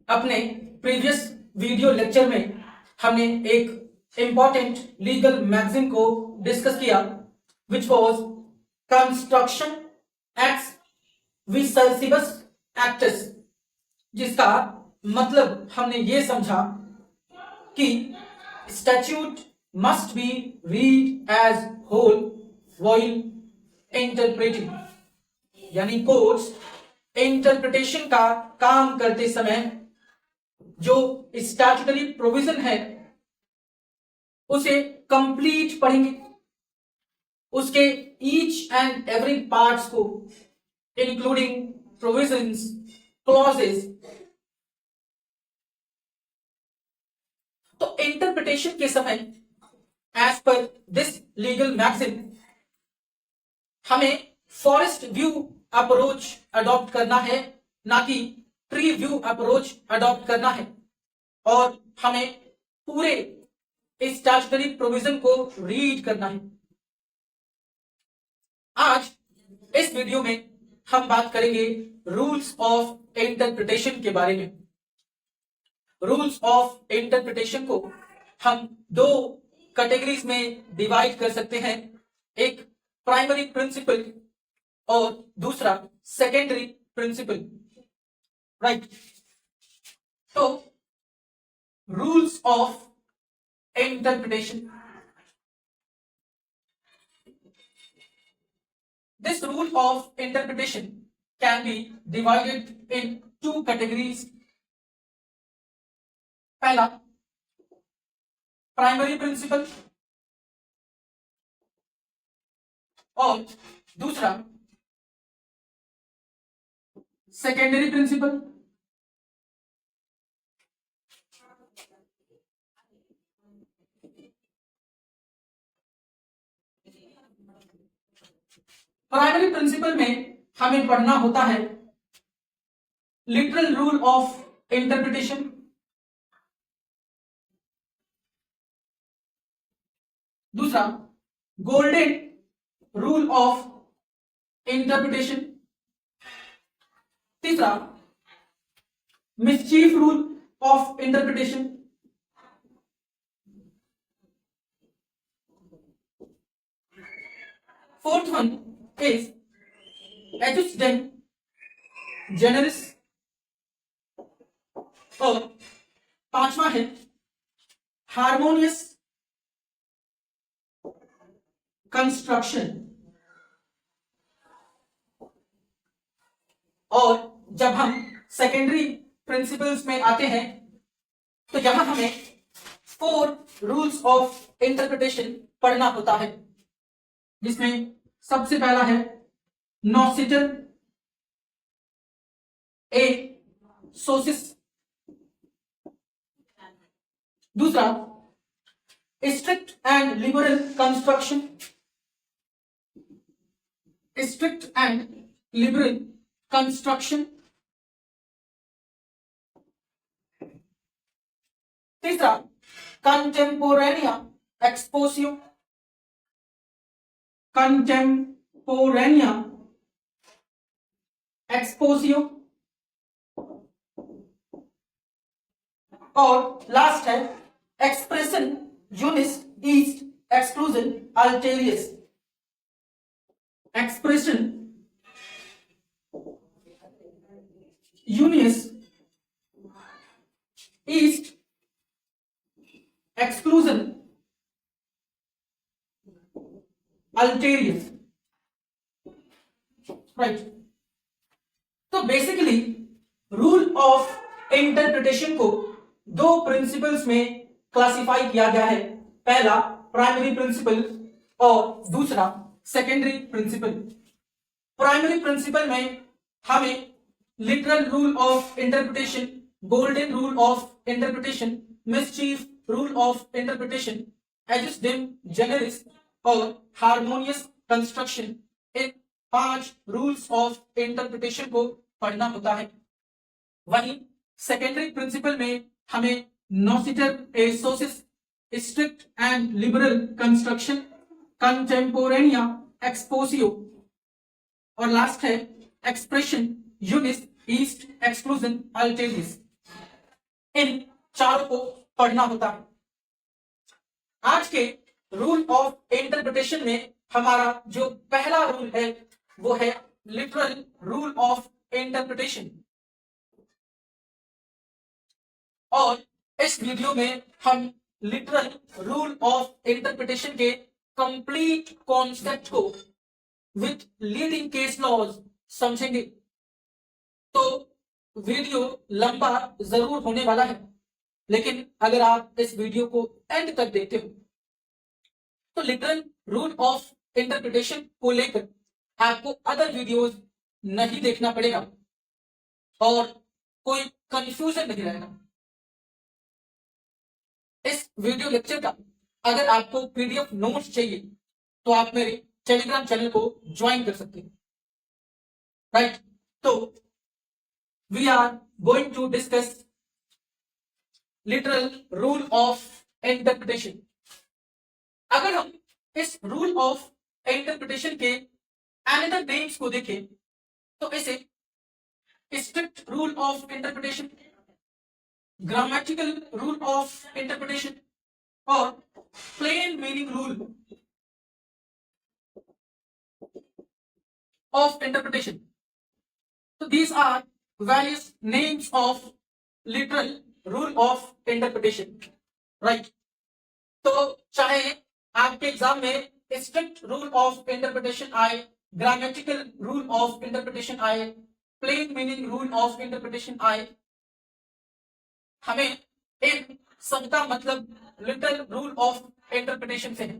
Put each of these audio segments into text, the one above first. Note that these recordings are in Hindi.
अपने प्रीवियस वीडियो लेक्चर में हमने एक इंपॉर्टेंट लीगल मैगजीन को डिस्कस किया विच वॉज कंस्ट्रक्शन एक्ट्स विसर्सिबस एक्ट्स, जिसका मतलब हमने ये समझा कि statute must be read as whole while interpreting, यानी कोर्ट्स इंटरप्रिटेशन का काम करते समय जो स्टैट्यूटरी प्रोविजन है उसे कंप्लीट पढ़ेंगे, उसके ईच एंड एवरी पार्ट्स को इंक्लूडिंग प्रोविजंस, क्लॉजेस। तो इंटरप्रिटेशन के समय as per this legal magazine हमें फॉरेस्ट व्यू अप्रोच अडॉप्ट करना है, ना कि ट्री व्यू अप्रोच अडॉप्ट करना है, और हमें पूरे स्टैट्यूटरी प्रोविजन को रीड करना है। आज इस वीडियो में हम बात करेंगे रूल्स ऑफ इंटरप्रिटेशन के बारे में। रूल्स ऑफ इंटरप्रिटेशन को हम दो कैटेगरीज में डिवाइड कर सकते हैं, एक प्राइमरी प्रिंसिपल और दूसरा सेकेंडरी प्रिंसिपल, राइट। तो rules of interpretation, this rule of interpretation can be divided in two categories. पहला प्राइमरी प्रिंसिपल और दूसरा सेकेंडरी प्रिंसिपल। प्राइमरी प्रिंसिपल में हमें पढ़ना होता है लिटरल रूल ऑफ इंटरप्रिटेशन, दूसरा गोल्डन रूल ऑफ इंटरप्रिटेशन, तीसरा mischief rule of interpretation, fourth one is adjustem generis, और पांचवा है हार्मोनियस कंस्ट्रक्शन। और जब हम सेकेंडरी प्रिंसिपल्स में आते हैं तो यहां हमें 4 रूल्स ऑफ इंटरप्रिटेशन पढ़ना होता है, जिसमें सबसे पहला है नॉसिटर ए सोसिस, दूसरा strict and liberal construction, strict and liberal construction, तीसरा कंटेम्पोरेनिया एक्सपोजियो, कंटेम्पोरेनिया एक्सपोजियो, और लास्ट है एक्सप्रेशन यूनिस ईस्ट एक्सक्लूजन अल्टेरियस, एक्सप्रेशन यूनिस ईस्ट एक्सक्लूजन अल्टेरियस, राइट। तो बेसिकली रूल ऑफ इंटरप्रिटेशन को दो प्रिंसिपल्स में क्लासिफाई किया गया है, पहला प्राइमरी प्रिंसिपल और दूसरा सेकेंडरी प्रिंसिपल। प्राइमरी प्रिंसिपल में हमें literal rule of interpretation, golden rule of interpretation, mischief rule of interpretation, एजुस्डेम जेनेरिस और हार्मोनियस कंस्ट्रक्शन, इन 5 रूल्स ऑफ इंटरप्रिटेशन को पढ़ना होता है। वहीं सेकेंडरी प्रिंसिपल में हमें नॉसिटर ए सोसिस, स्ट्रिक्ट एंड लिबरल कंस्ट्रक्शन, कंटेम्पोरेनिया एक्सपोजियो, और लास्ट है एक्सप्रेशन यूनिस, ईस्ट, एक्सक्लूजन, अल्टेरियस, इन चारों को पढ़ना होता है। आज के रूल ऑफ इंटरप्रिटेशन में हमारा जो पहला रूल है वो है लिटरल रूल ऑफ इंटरप्रिटेशन। और इस वीडियो में हम लिटरल रूल ऑफ इंटरप्रिटेशन के कंप्लीट कॉन्सेप्ट को विथ लीडिंग केस लॉज समझेंगे। तो वीडियो लंबा जरूर होने वाला है, लेकिन अगर आप इस वीडियो को एंड तक देखते हो तो लिटरल रूल ऑफ इंटरप्रिटेशन को लेकर आपको अदर वीडियोस नहीं देखना पड़ेगा और कोई कंफ्यूजन नहीं रहेगा। इस वीडियो लेक्चर का अगर आपको पीडीएफ नोट्स चाहिए तो आप मेरे टेलीग्राम चैनल को ज्वाइन कर सकते हैं, राइट। तो we are going to discuss literal rule of interpretation. अगर हम इस रूल ऑफ इंटरप्रिटेशन के अनदर नेम्स को देखें तो इसे strict rule of interpretation, grammatical rule of interpretation और plain meaning rule of interpretation. So these are various names of literal rule of interpretation, right? तो चाहे आपके एग्जाम में स्ट्रिक्ट रूल ऑफ इंटरप्रिटेशन आए, ग्रामेटिकल रूल ऑफ इंटरप्रिटेशन आए, plain meaning rule of interpretation आए, हमें इन सबका मतलब लिटरल रूल ऑफ इंटरप्रिटेशन से है,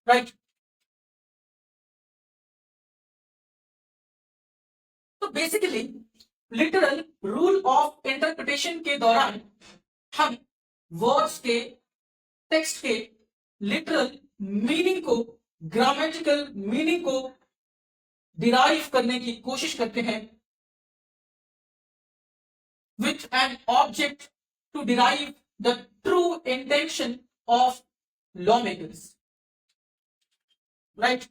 राइट। तो basically literal rule of interpretation के दौरान हम वर्ड्स के, टेक्स्ट के लिटरल मीनिंग को, ग्रामेटिकल मीनिंग को डिराइव करने की कोशिश करते हैं with an object to derive the true intention of lawmakers, right?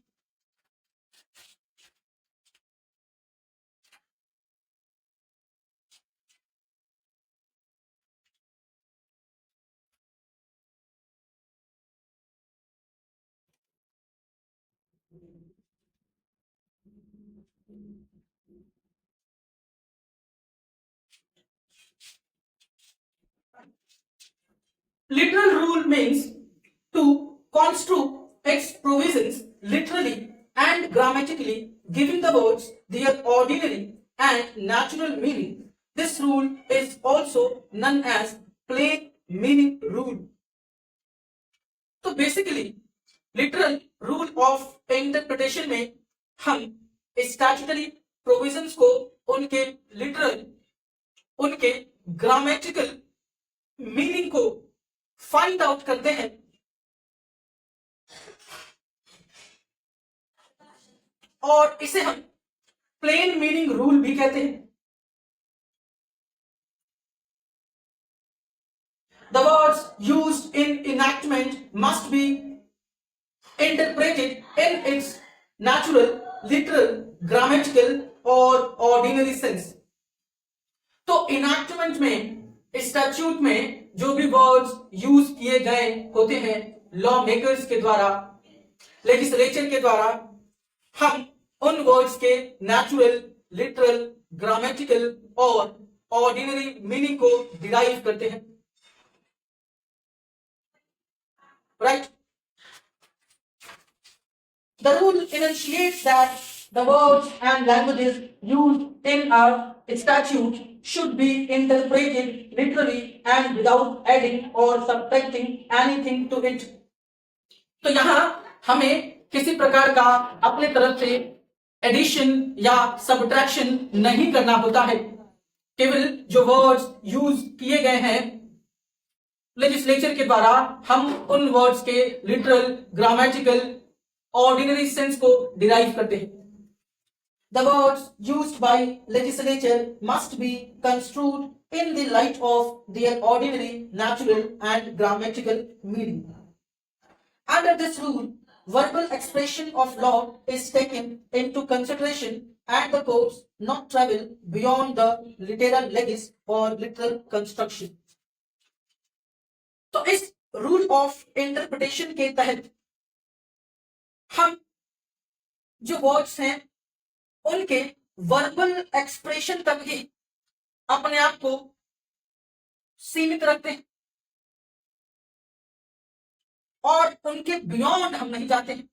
Literal rule means to construe its provisions literally and grammatically, giving the words their ordinary and natural meaning. This rule is also known as plain meaning rule. तो basically literal rule of interpretation में हम स्टैट्यूटरी प्रोविजंस को उनके लिटरल, उनके ग्रामेटिकल मीनिंग को फाइंड आउट करते हैं और इसे हम प्लेन मीनिंग रूल भी कहते हैं। The words used in enactment must be interpreted in its natural, literal, grammatical और ordinary sense. तो enactment में, स्टैट्यूट में जो भी वर्ड्स यूज किए गए होते हैं लॉ मेकर्स के द्वारा, लेजिस्लेचर के द्वारा, हम उन वर्ड्स के नेचुरल, लिटरल, ग्रामेटिकल और ऑर्डिनरी मीनिंग को डिराइव करते हैं, right? The rule enunciates that the words and languages used in a statute should be interpreted literally and without adding or subtracting anything to it. तो यहाँ हमें किसी प्रकार का अपने तरफ से एडिशन या सबट्रैक्शन नहीं करना होता है। केवल जो वर्ड्स यूज किए गए हैं लेजिस्लेचर के द्वारा, हम उन वर्ड्स के लिटरल, ग्रामेटिकल, ऑर्डिनरी सेंस को डिराइव करते हैं। The words used by legislature must be construed in the light of their ordinary, natural and grammatical meaning. Under this rule, verbal expression of law is taken into consideration and the codes not travel beyond the literal legis or literal construction. तो इस रूल ऑफ इंटरप्रिटेशन के तहत हम जो वर्ड्स हैं उनके वर्बल एक्सप्रेशन तक ही अपने आप को सीमित रखते हैं और उनके बियॉन्ड हम नहीं जाते हैं.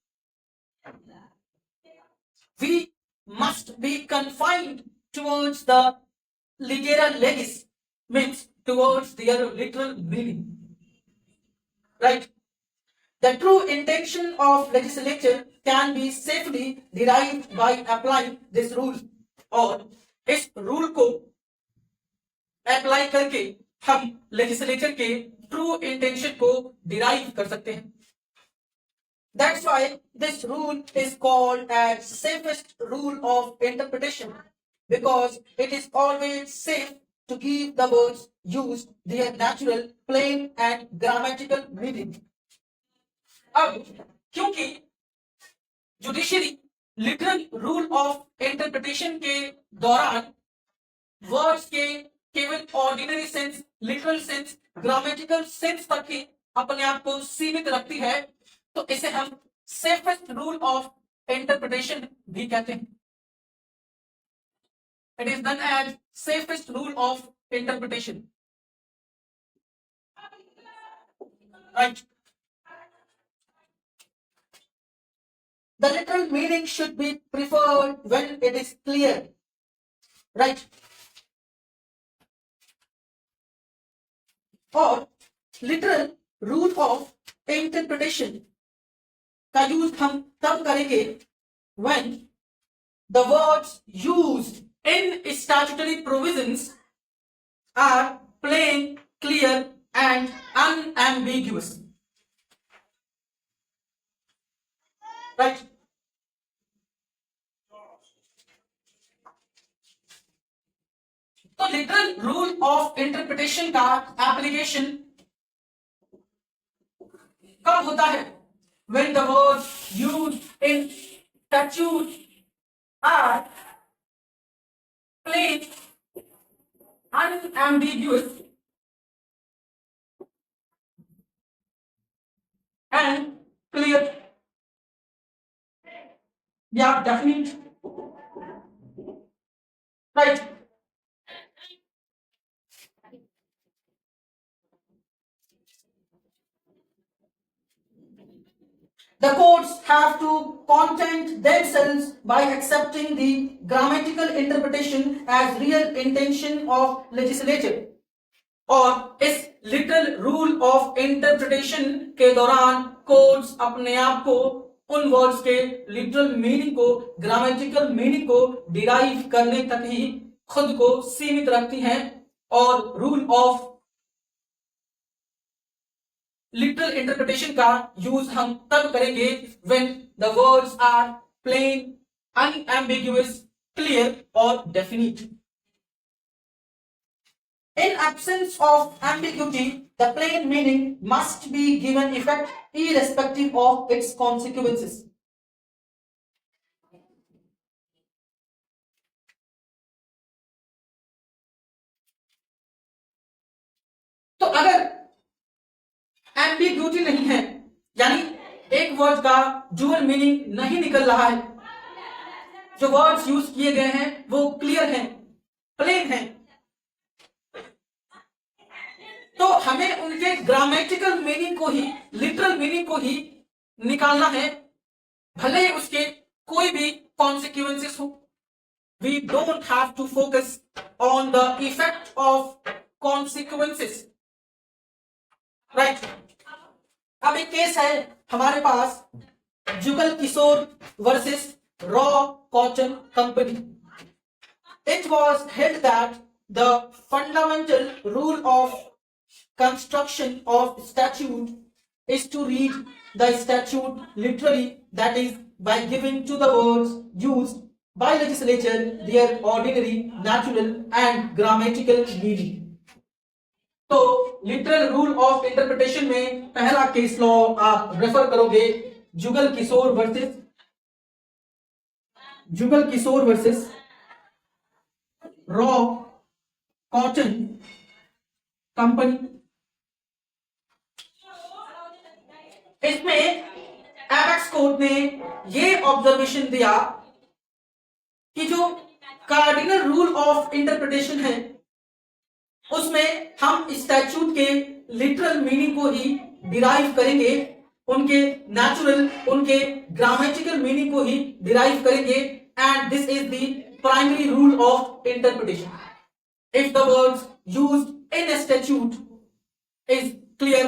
We must be confined towards the literal legis, means towards their literal meaning. Right? The true intention of legislature can be safely derived by applying this rule. और इस रूल को अप्लाई करके हम लेजिस्लेचर के ट्रू इंटेंशन को डिराइव कर सकते हैं. That's why this rule is called as safest rule of interpretation, because it is always safe to give the words used their natural, plain and grammatical meaning. अब क्योंकि judiciary literal rule of interpretation के दौरान वर्ड्स के केवल ordinary sense, literal sense, grammatical sense तक ही अपने आप को सीमित रखती है, तो इसे हम सेफेस्ट रूल ऑफ इंटरप्रिटेशन भी कहते हैं. It is known as safest rule of interpretation. Right. The literal meaning should be preferred when it is clear. Right? और literal rule of interpretation का यूज हम तब करेंगे when the words used in statutory provisions are plain, clear and unambiguous. Right? तो लिटरल रूल ऑफ इंटरप्रिटेशन का एप्लीकेशन कब होता है? When the words used in statute are plain, unambiguous and clear. Yeah, definite. Right. The courts have to content themselves by accepting the grammatical interpretation as real intention of legislature. और इस लिटरल रूल ऑफ इंटरप्रिटेशन के दौरान कोर्ट्स अपने आप को उन वर्ड्स के लिटरल मीनिंग को, ग्रामेटिकल मीनिंग को डिराइव करने तक ही खुद को सीमित रखती हैं. और रूल ऑफ लिटरल इंटरप्रिटेशन का यूज हम तब करेंगे when the words are plain, unambiguous, clear और definite. In absence of ambiguity, the plain meaning must be given effect irrespective of its consequences. तो अगर एम्बिग्यूटी नहीं है, यानी एक वर्ड का डुअल मीनिंग नहीं निकल रहा है, जो वर्ड्स यूज किए गए हैं वो क्लियर हैं, प्लेन हैं, तो हमें उनके ग्रामेटिकल मीनिंग को ही, लिटरल मीनिंग को ही निकालना है, भले उसके कोई भी कॉन्सिक्वेंसेस हो. We don't have to focus on the effect of consequences. Right. अब एक केस है हमारे पास, Jugal Kishore versus Raw Cotton Company. It was held that the fundamental rule of construction of statute is to read the statute literally, that is, by giving to the words used by legislature their ordinary, natural and grammatical meaning. तो लिटरल रूल ऑफ इंटरप्रिटेशन में पहला केस लॉ आप रेफर करोगे जुगल किशोर वर्सेस जुगल Kishore versus Raw Cotton company. इसमें एपेक्स कोर्ट ने ये ऑब्जर्वेशन दिया कि जो कार्डिनल रूल ऑफ इंटरप्रिटेशन है उसमें हम स्टैट्यूट के लिटरल मीनिंग को ही डिराइव करेंगे, उनके नेचुरल, उनके ग्रामेटिकल मीनिंग को ही डिराइव करेंगे, and this is the primary rule of interpretation. If the words used in a statute is clear,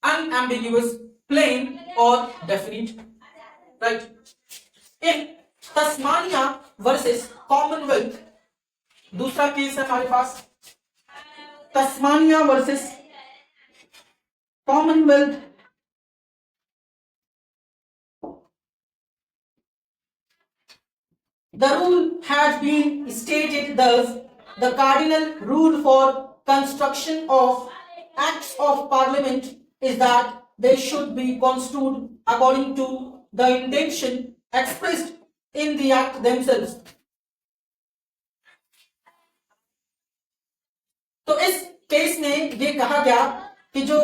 unambiguous, plain or definite, right? In Tasmania versus Commonwealth दूसरा केस है हमारे पास, Tasmania versus Commonwealth. The rule had been stated thus: the cardinal rule for construction of acts of parliament is that they should be construed according to the intention expressed in the act themselves. तो इस केस में ये कहा गया कि जो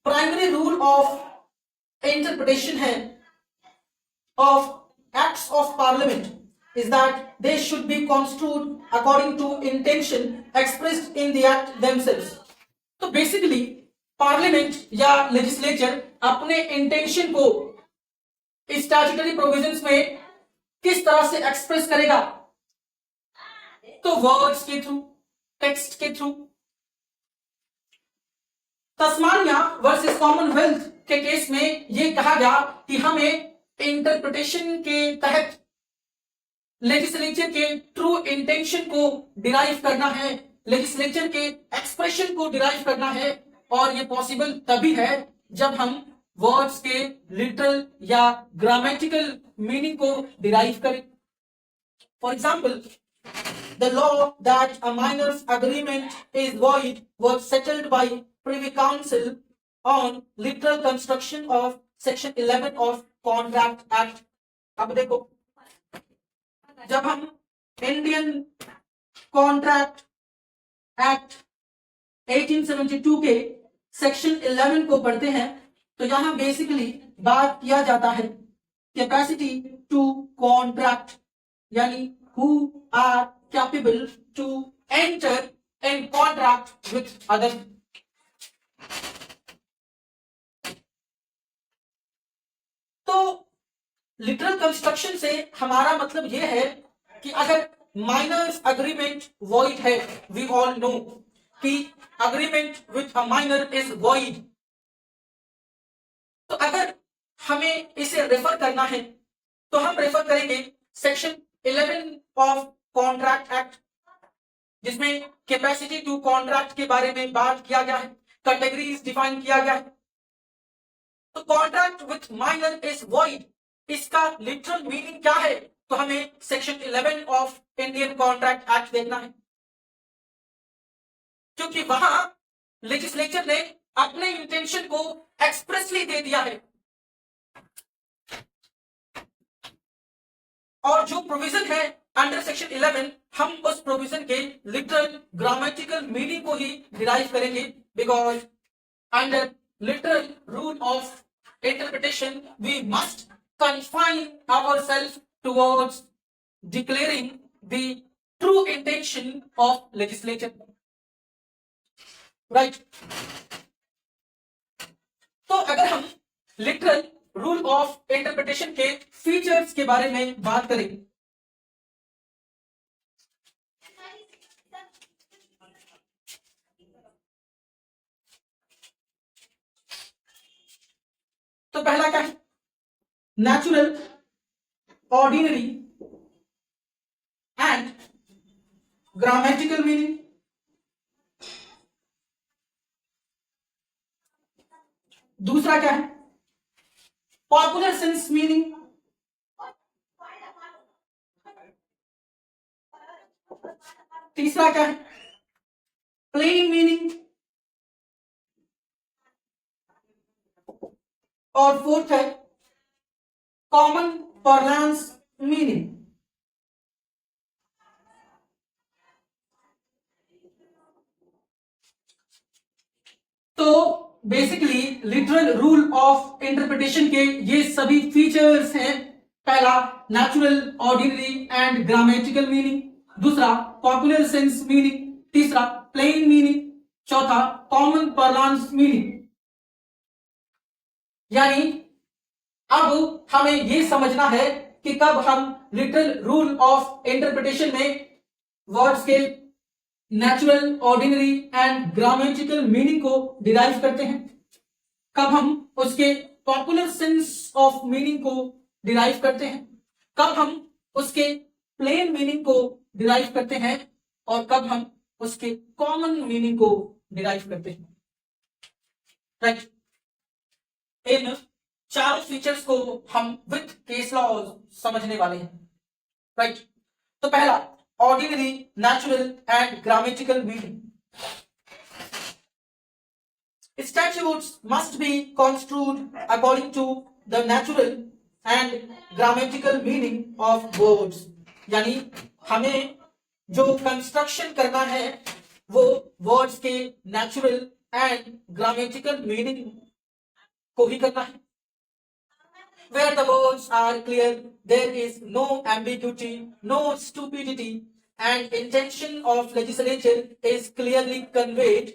प्राइमरी रूल ऑफ इंटरप्रिटेशन है of acts of parliament is that they should be construed according to intention expressed in the act themselves. तो बेसिकली पार्लियामेंट या लेजिस्लेचर अपने इंटेंशन को स्टैट्यूटरी प्रोविजंस में किस तरह से एक्सप्रेस करेगा? तो वर्ड्स के थ्रू, टेक्स्ट के थ्रू। तस्मानिया वर्सेस कॉमनवेल्थ के केस में यह कहा गया कि हमें इंटरप्रिटेशन के तहत लेजिस्लेचर के ट्रू इंटेंशन को डिराइव करना है, लेजिस्लेचर के एक्सप्रेशन को डिराइव करना है, और ये पॉसिबल तभी है जब हम वर्ड्स के लिटरल या ग्रामेटिकल मीनिंग को डिराइव करें। For example, the law that a minor's agreement is void was settled by privy council on literal construction of section 11 of contract act. अब देखो, जब हम इंडियन कॉन्ट्रैक्ट एक्ट 1872 के सेक्शन 11 को पढ़ते हैं तो यहां बेसिकली बात किया जाता है कैपेसिटी टू कॉन्ट्रैक्ट, यानी who are capable to enter in contract with other. तो लिटरल कंस्ट्रक्शन से हमारा मतलब यह है कि अगर माइनर्स अग्रीमेंट वॉइड है, वी ऑल नो कि agreement with a minor is void, तो अगर हमें इसे रेफर करना है तो हम रेफर करेंगे सेक्शन 11 ऑफ कॉन्ट्रैक्ट एक्ट, जिसमें कैपेसिटी टू कॉन्ट्रैक्ट के बारे में बात किया गया है, कैटेगरीज डिफाइन किया गया है। तो contract with minor is void, इसका लिटरल मीनिंग क्या है? तो हमें section 11 of Indian contract act देखना है, क्योंकि वहां लेजिस्लेचर ने अपने इंटेंशन को एक्सप्रेसली दे दिया है, और जो प्रोविजन है अंडर सेक्शन 11 हम उस प्रोविजन के लिटरल ग्रामेटिकल मीनिंग को ही डिराइव करेंगे, because under literal rule of interpretation we must confine ourselves towards declaring the true intention of legislature, right? तो अगर हम लिटरल रूल ऑफ इंटरप्रिटेशन के फीचर्स के बारे में बात करें तो पहला क्या है? Natural, ordinary and grammatical meaning. दूसरा क्या है? Popular sense meaning. तीसरा क्या है? Plain meaning. और फोर्थ है कॉमन पार्लेंस मीनिंग। तो basically literal rule of interpretation के ये सभी फीचर्स हैं। पहला, natural, ordinary and grammatical meaning. दूसरा, पॉपुलर सेंस मीनिंग। तीसरा, प्लेन मीनिंग। चौथा, कॉमन पार्लांस मीनिंग। यानी अब हमें यह समझना है कि कब हम लिटरल रूल ऑफ इंटरप्रिटेशन में वर्ड्स के natural, ordinary and grammatical meaning को डिराइव करते हैं, कब हम उसके पॉपुलर सेंस ऑफ मीनिंग को डिराइव करते हैं, कब हम उसके प्लेन मीनिंग को डिराइव करते हैं, और कब हम उसके कॉमन मीनिंग को डिराइव करते हैं। राइट, इन चारों फीचर्स को हम विथ केस लॉ समझने वाले हैं। राइट, तो पहला, ordinary, natural and grammatical meaning. Statutes must be construed according to the natural and grammatical meaning of words. यानी हमें जो कंस्ट्रक्शन करना है वो वर्ड्स के नेचुरल एंड ग्रामेटिकल मीनिंग को ही करना है। Where the words are clear, there is no ambiguity, no stupidity, and intention of legislature is clearly conveyed.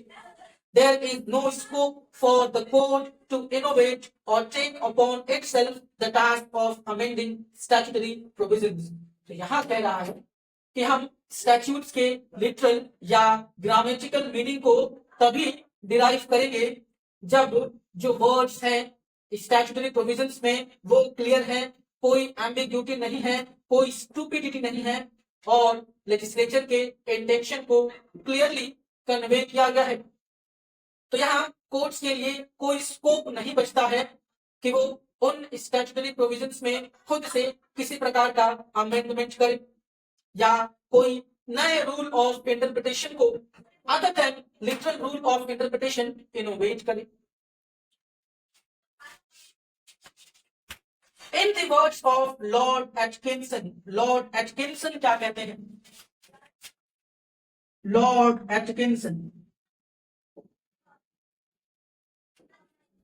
There is no scope for the court to innovate or take upon itself the task of amending statutory provisions. तो यहां कह रहा है कि हम स्टैट्यूट्स के लिटरल या ग्रामेटिकल मीनिंग को तभी डिराइव करेंगे जब जो वर्ड्स हैं स्टैट्यूटरी प्रोविजंस में वो क्लियर है, कोई एम्बिग्यूटी नहीं है, कोई स्टूपिडिटी नहीं है, और लेजिस्लेचर के इंटेंशन को क्लियरली कन्वे किया गया है। तो यहाँ कोर्ट्स के लिए कोई स्कोप नहीं बचता है कि वो उन स्टैट्यूटरी प्रोविजंस में खुद से किसी प्रकार का अमेंडमेंट करे या कोई नए रूल ऑफ इंटरप्रिटेशन को other than literal rule of interpretation innovate करे। In the words of Lord Atkinson, Lord Atkinson क्या कहते हैं? Lord Atkinson,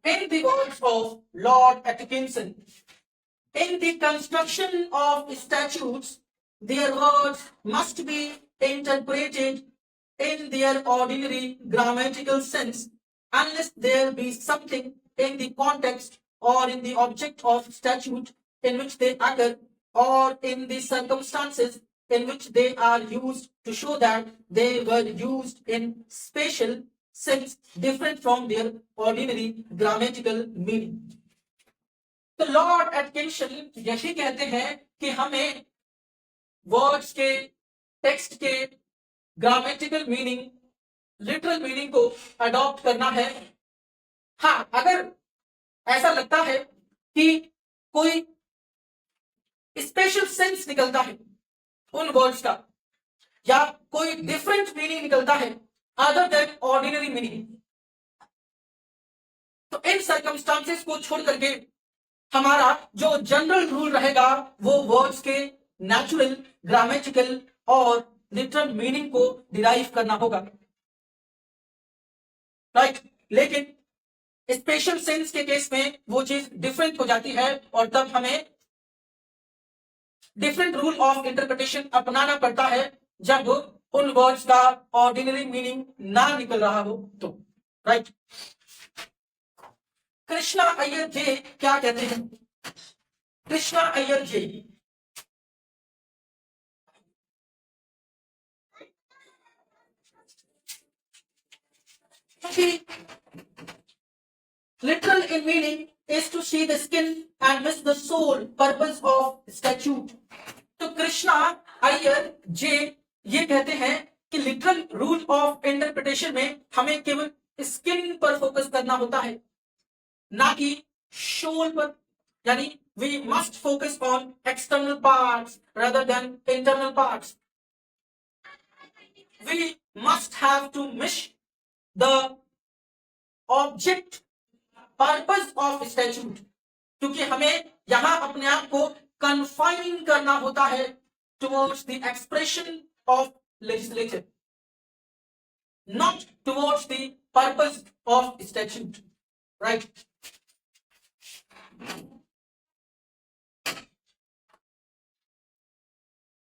in the words of Lord Atkinson, in the construction of statutes, their words must be interpreted in their ordinary grammatical sense, unless there be something in the context or in the object of statute in which they occur, or in the circumstances in which they are used to show that they were used in special sense different from their ordinary grammatical meaning. तो लॉर्ड एटकिंसन यही कहते हैं कि हमें वर्ड्स के, टेक्स्ट के ग्रामेटिकल मीनिंग, लिटरल मीनिंग को अडॉप्ट करना है। हाँ, अगर ऐसा लगता है कि कोई स्पेशल सेंस निकलता है उन वर्ड्स का, या कोई डिफरेंट मीनिंग निकलता है अदर देन ऑर्डिनरी मीनिंग, तो इन सर्कमस्टांसेस को छोड़ करके हमारा जो जनरल रूल रहेगा वो वर्ड्स के नेचुरल, ग्रामेटिकल और लिटरल मीनिंग को डिराइव करना होगा। राइट, लेकिन स्पेशल सेंस के केस में वो चीज डिफरेंट हो जाती है और तब हमें डिफरेंट रूल ऑफ इंटरप्रिटेशन अपनाना पड़ता है जब उन वर्ड्स का ऑर्डिनरी मीनिंग ना निकल रहा हो तो। राइट, कृष्णा अय्यर जे क्या कहते हैं? कृष्णा अय्यर जे, literal in meaning is to see the skin and miss the soul purpose of statute. तो कृष्णा अय्यर जे ये कहते हैं कि लिटरल रूल ऑफ इंटरप्रिटेशन में हमें केवल स्किन पर फोकस करना होता है, ना कि सोल पर। यानी we must focus on external parts rather than internal parts. We must have to miss the object purpose of statute, क्योंकि हमें यहां अपने आप को कन्फाइन करना होता है towards the expression of legislature. not towards the purpose of statute, right?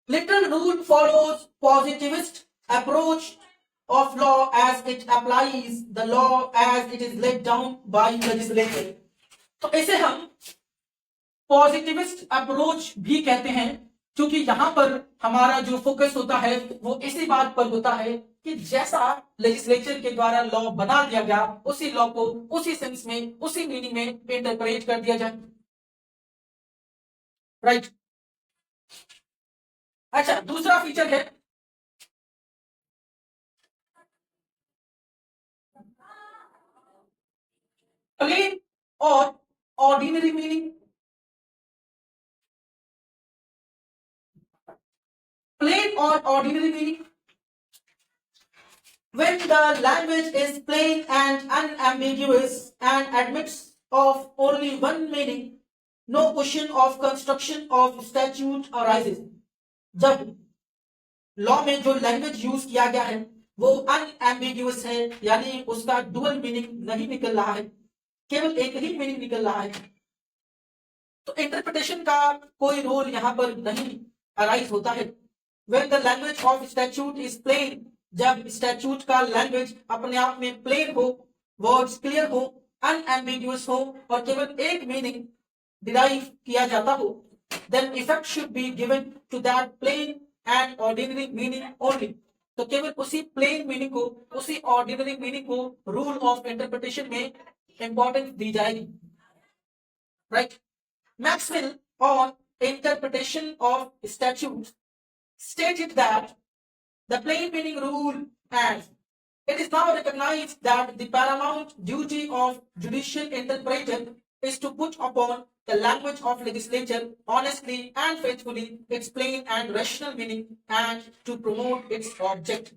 Literal rule follows positivist approach of law as it applies the law as it is laid down by legislature. तो इसे हम पॉजिटिविस्ट अप्रोच भी कहते हैं, क्योंकि यहां पर हमारा जो फोकस होता है वो इसी बात पर होता है कि जैसा लेजिस्लेचर के द्वारा लॉ बना दिया गया उसी लॉ को उसी सेंस में उसी मीनिंग में इंटरप्रेट कर दिया जाए, राइट? अच्छा, दूसरा फीचर है प्लेन और ऑर्डिनरी मीनिंग। प्लेन और ordinary meaning, when the language is plain and unambiguous and admits of only one meaning, no question of construction of statute arises. जब लॉ में जो लैंग्वेज यूज किया गया है वो अनएम्बिग्यूअस है, यानी उसका डुअल मीनिंग नहीं निकल रहा है, केवल एक ही मीनिंग निकल रहा है, तो इंटरप्रिटेशन का कोई रोल यहां पर नहीं अराइज होता है। When the language of statute is plain, जब स्टैच्यूट का लैंग्वेज अपने आप में प्लेन हो, वर्ड्स क्लियर हो, अनएम्बिग्यूअस हो और केवल एक मीनिंग डिराइव किया जाता हो, then effect should be given to that plain and ordinary meaning only. तो केवल उसी प्लेन मीनिंग को, उसी ऑर्डिनरी मीनिंग को रूल ऑफ इंटरप्रिटेशन में इंपॉर्टेंस दी जाएगी, right? Maxwell on interpretation of statutes stated that the plain meaning rule, and it is now recognized that the paramount duty of judicial interpreter is to put upon the language of legislature honestly and faithfully its plain and rational meaning and to promote its object.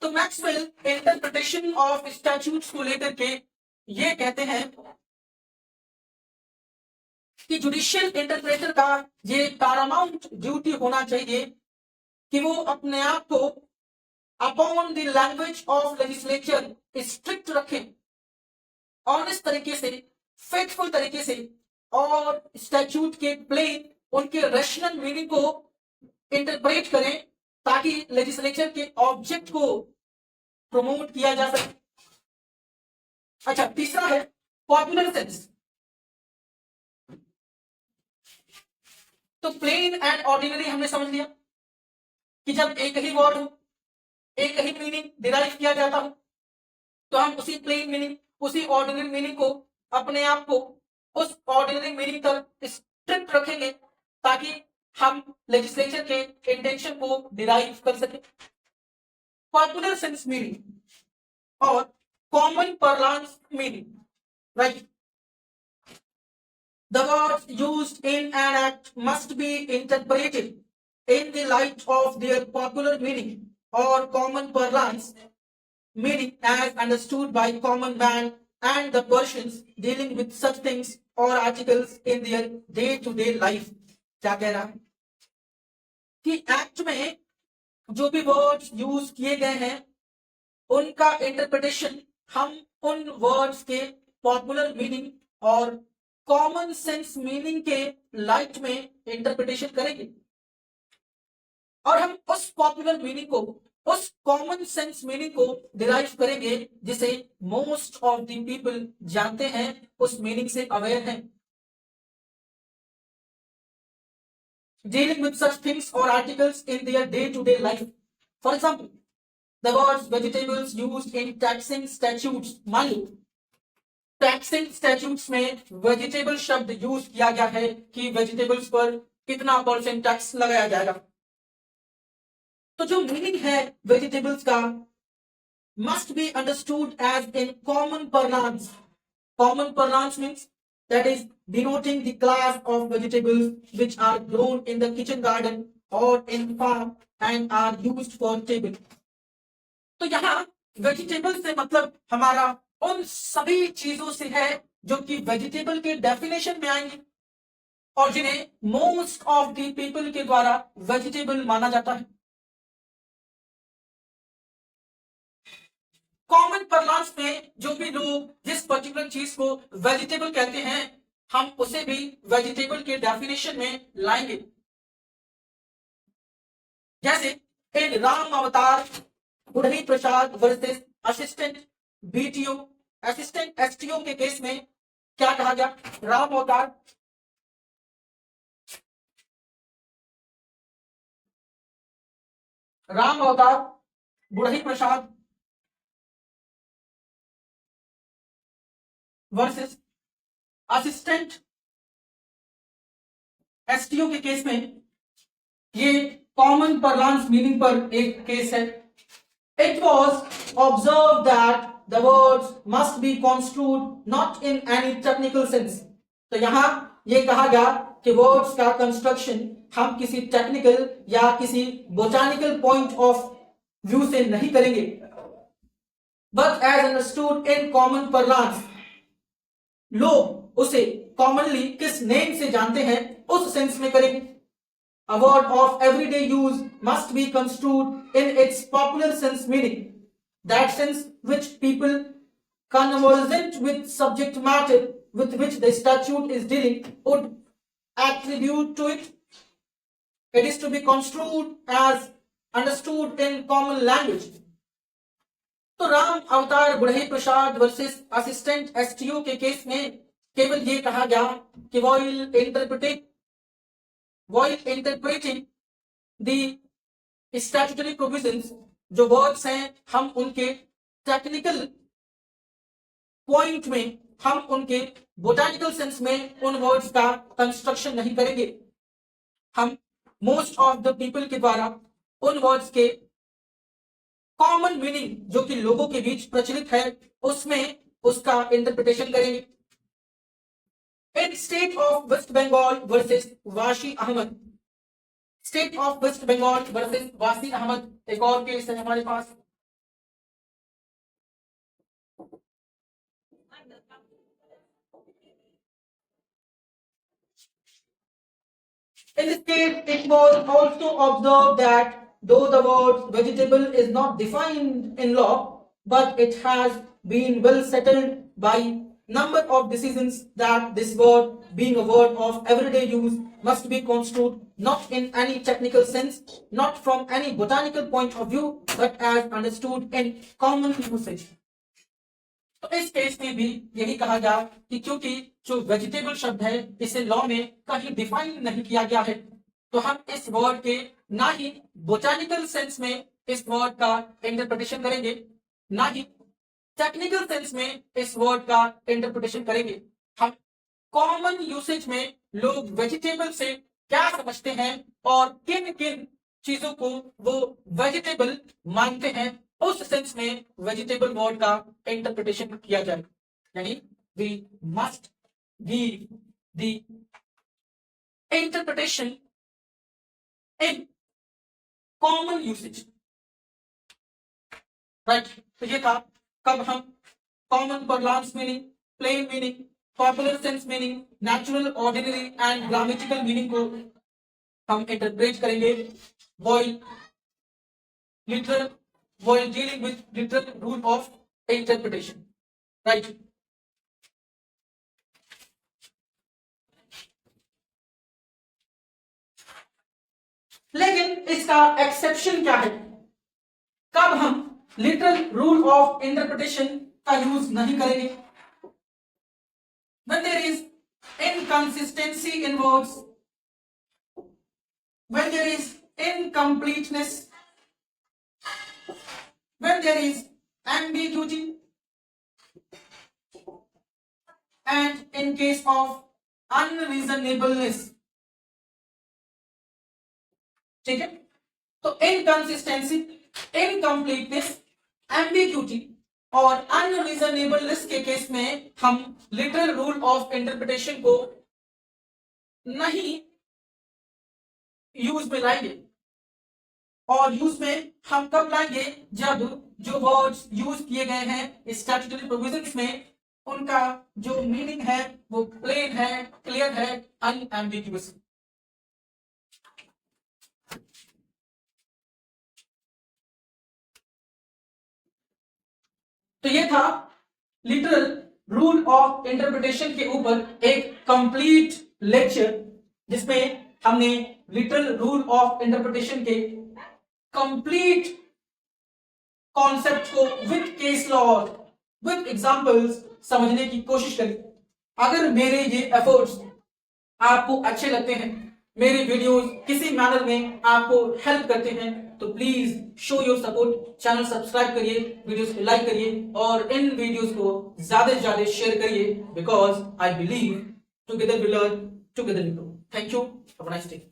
तो मैक्सवेल इंटरप्रिटेशन ऑफ स्टैट्यूट्स को लेकर के ये कहते हैं कि जुडिशियल इंटरप्रेटर का ये पैरामाउंट ड्यूटी होना चाहिए कि वो अपने आप को upon the language of legislature strict रखें, ऑनेस्ट तरीके से, फेथफुल तरीके से, और स्टैट्यूट के प्लेन उनके रैशनल मीनिंग को इंटरप्रेट करें ताकि लेजिस्लेचर के ऑब्जेक्ट को प्रमोट किया जा सके। अच्छा, तीसरा है पॉपुलर सेंस। तो प्लेन एंड ऑर्डिनरी हमने समझ लिया कि जब एक ही वर्ड हो, एक ही मीनिंग डिराइव किया जाता हो, तो हम उसी प्लेन मीनिंग, उसी ऑर्डिनरी मीनिंग को अपने आप को उस ऑर्डिनरी मीनिंग तक स्ट्रिक्ट रखेंगे ताकि हम लेजिस्लेचर के इंटेंशन को डिराइव कर सके। पॉपुलर सेंस मीनिंग और common parlance meaning, right? The words used in an act must be interpreted in the light of their popular meaning or common parlance meaning as understood by common man and the persons dealing with such things or articles in their day-to-day life. क्या कह रहा है कि एक्ट में जो भी वर्ड्स यूज किए गए हैं उनका इंटरप्रिटेशन हम उन वर्ड्स के पॉपुलर मीनिंग और कॉमन सेंस मीनिंग के लाइट में इंटरप्रिटेशन करेंगे, और हम उस पॉपुलर मीनिंग को, उस कॉमन सेंस मीनिंग को डिराइव करेंगे जिसे मोस्ट ऑफ द पीपल जानते हैं, उस मीनिंग से अवेयर हैं। Dealing with such things or articles in their day-to-day life. For example, the words vegetables used in taxing statutes. मान लो टैक्सिंग स्टैट्यूट्स में वेजिटेबल शब्द यूज किया गया है कि वेजिटेबल्स पर कितना % टैक्स लगाया जाएगा, तो जो मीनिंग है वेजिटेबल्स का must be understood as in common parlance. Common parlance means that is denoting the class of vegetables which are grown in the kitchen garden or in farm and are used for table. तो यहाँ वेजिटेबल से मतलब हमारा उन सभी चीजों से है जो कि वेजिटेबल के डेफिनेशन में आएंगे और जिन्हें मोस्ट ऑफ द पीपल के द्वारा वेजिटेबल माना जाता है। कॉमन परलांस में जो भी लोग जिस पर्टिकुलर चीज को वेजिटेबल कहते हैं, हम उसे भी वेजिटेबल के डेफिनेशन में लाएंगे। जैसे इन Ram Avatar Budhi Prasad versus assistant BTO assistant STO के केस में क्या कहा गया? Ram Avatar Budhi Prasad versus assistant STO के केस में ये कॉमन परलांस मीनिंग पर एक केस है। It was observe that the words must be construed not in any technical sense. तो यहां ये कहा गया कि वर्ड्स का कंस्ट्रक्शन हम किसी टेक्निकल या किसी बोटानिकल पॉइंट ऑफ व्यू से नहीं करेंगे, but as understood in common parlance. लोग उसे कॉमनली किस नेम से जानते हैं उस सेंस में करेंगे। A word of everyday use must be construed in its popular sense meaning, that sense which people conversant with subject matter with which the statute is dealing would attribute to it. It is to be construed as understood in common language. तो राम अवतार बुढ़े प्रसाद वर्सेस असिस्टेंट एसटीओ के केस में केवल ये कहा गया कि while interpreting the statutory provisions, जो वर्ड्स हैं हम उनके टेक्निकल पॉइंट में, हम उनके बोटानिकल सेंस में उन वर्ड्स का कंस्ट्रक्शन नहीं करेंगे। हम मोस्ट ऑफ द पीपल के द्वारा उन वर्ड्स के कॉमन मीनिंग जो कि लोगों के बीच प्रचलित है उसमें उसका इंटरप्रिटेशन करेंगे। In State of West Bengal versus Wasi Ahmed, State of West Bengal versus Wasi Ahmed एक और केस है हमारे पास। In this case, it was also observed that though the word vegetable is not defined in law, but it has been well settled by number of decisions that this word, being a word of everyday use, must be construed not in any technical sense, not from any botanical point of view, but as understood in common usage. तो इस केस में भी यही कहा गया कि क्योंकि जो वेजिटेबल शब्द है इसे लॉ में कहीं डिफाइन नहीं किया गया है, तो हम इस वर्ड के ना ही बोटानिकल सेंस में इस वर्ड का इंटरप्रिटेशन करेंगे, ना ही टेक्निकल सेंस में इस वर्ड का इंटरप्रिटेशन करेंगे। हम कॉमन यूसेज में लोग वेजिटेबल से क्या समझते हैं और किन किन चीजों को वो वेजिटेबल मानते हैं, उस सेंस में वेजिटेबल वर्ड का इंटरप्रिटेशन किया जाए। यानी we must give the interpretation in common usage, right. तो ये था कब हम common parlance meaning, plain meaning, popular sense meaning, natural, ordinary and grammatical meaning को हम इंटरप्रेट करेंगे while dealing with literal rule of interpretation, right? लेकिन इसका एक्सेप्शन क्या है? कब हम लिटरल रूल ऑफ इंटरप्रिटेशन का यूज नहीं करेंगे? When there is inconsistency in words, when there is incompleteness, when there is ambiguity, and in case of unreasonableness, ठीक है। तो इनकंसिस्टेंसी, इनकम्प्लीटनेस, एम्बिग्यूटी और अनरीजनेबलनेस के केस में हम लिटरल रूल ऑफ इंटरप्रिटेशन को नहीं यूज में लाएंगे। और यूज में हम कब लाएंगे? जब जो वर्ड्स यूज किए गए हैं स्टैट्यूटरी प्रोविजंस में उनका जो मीनिंग है वो प्लेन है, क्लियर है, अनएम्बिगुअस। तो ये था लिटरल रूल ऑफ इंटरप्रिटेशन के ऊपर एक कंप्लीट लेक्चर, जिसमें हमने लिटरल रूल ऑफ इंटरप्रिटेशन के कंप्लीट कॉन्सेप्ट को with case law with examples समझने की कोशिश करी। अगर मेरे ये एफर्ट्स आपको अच्छे लगते हैं, मेरे वीडियोस किसी मैनर में आपको हेल्प करते हैं, तो please show your support, channel subscribe करिए, वीडियोस को लाइक करिए और इन वीडियोस को ज्यादा से ज्यादा शेयर करिए, because I believe together we learn, together we grow. Thank you, have a nice day.